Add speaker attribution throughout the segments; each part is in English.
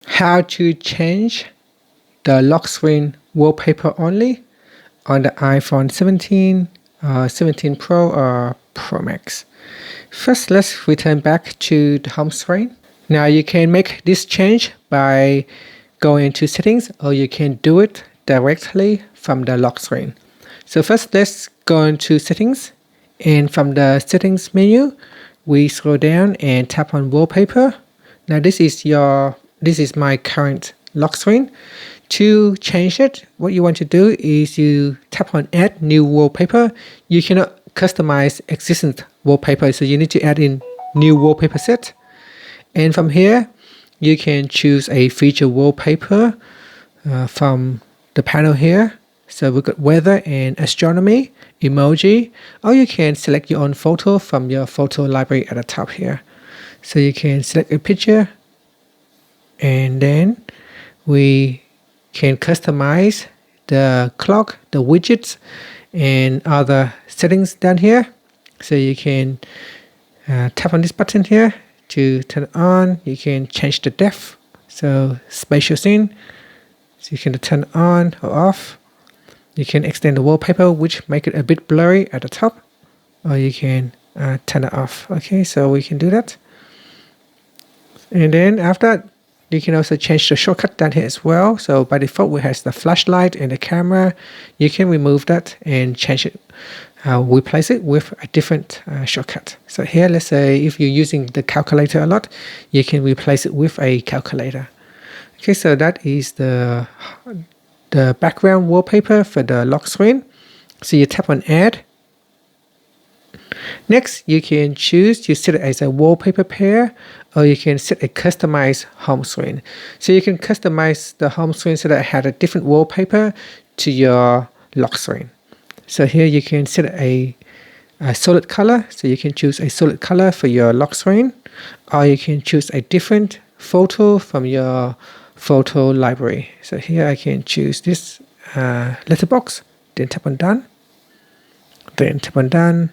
Speaker 1: How to change the lock screen wallpaper only on the iPhone 17, 17 Pro or Pro Max. First, let's return back to the home screen. Now you can make this change by going to settings, or you can do it directly from the lock screen. So first, let's go into settings, and from the settings menu, we scroll down and tap on wallpaper. Now this is my current lock screen. To change it, what you want to do is you tap on add new wallpaper. You cannot customize existing wallpaper, so you need to add in new wallpaper set. And from here, you can choose a feature wallpaper from the panel here. So we've got weather and astronomy, emoji, or you can select your own photo from your photo library at the top here. So you can select a picture, and then we can customize the clock, the widgets, and other settings down here. So you can tap on this button here to turn it on. You can change the depth, so spatial scene, so you can turn it on or off. You can extend the wallpaper, which make it a bit blurry at the top, or you can turn it off. Okay, so we can do that. And then after that, you can also change the shortcut down here as well. So by default, we have the flashlight and the camera. You can remove that and change it, replace it with a different shortcut. So here, let's say if you're using the calculator a lot, you can replace it with a calculator. Okay, so that is the background wallpaper for the lock screen. So you tap on add. Next, you can choose to set it as a wallpaper pair, or you can set a customized home screen. So you can customize the home screen so that it had a different wallpaper to your lock screen. So here you can set a solid color. So you can choose a solid color for your lock screen, or you can choose a different photo from your photo library. So here I can choose this letterbox, then tap on done, then tap on done.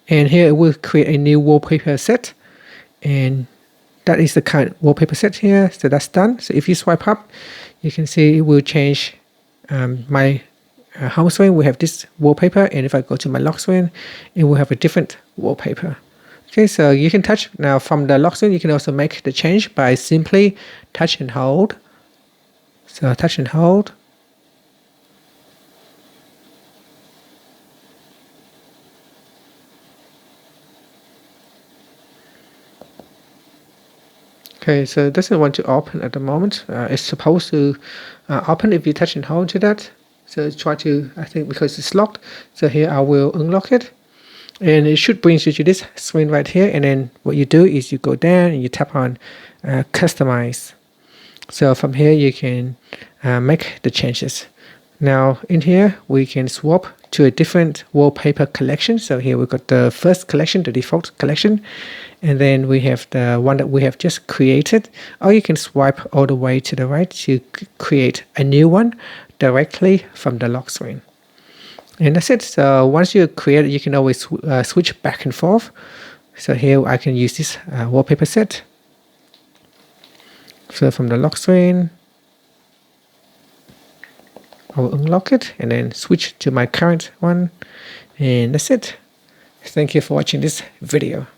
Speaker 1: And here it will create a new wallpaper set, and that is the current wallpaper set here. So that's done. So if you swipe up, you can see it will change my home screen. We have this wallpaper, and if I go to my lock screen, it will have a different wallpaper. Okay, so you can touch now from the lock screen. You can also make the change by simply touch and hold. So touch and hold. Okay, so it doesn't want to open at the moment. It's supposed to open if you touch and hold to that. So try to, I think because it's locked. So here I will unlock it. And it should bring you to this screen right here. And then what you do is you go down and you tap on customize. So from here you can make the changes. Now in here we can swap to a different wallpaper collection. So here we've got the first collection, the default collection, and then we have the one that we have just created. Or you can swipe all the way to the right to create a new one directly from the lock screen. And that's it. So once you create it, you can always switch back and forth. So here I can use this wallpaper set. So from the lock screen, I will unlock it and then switch to my current one. And that's it. Thank you for watching this video.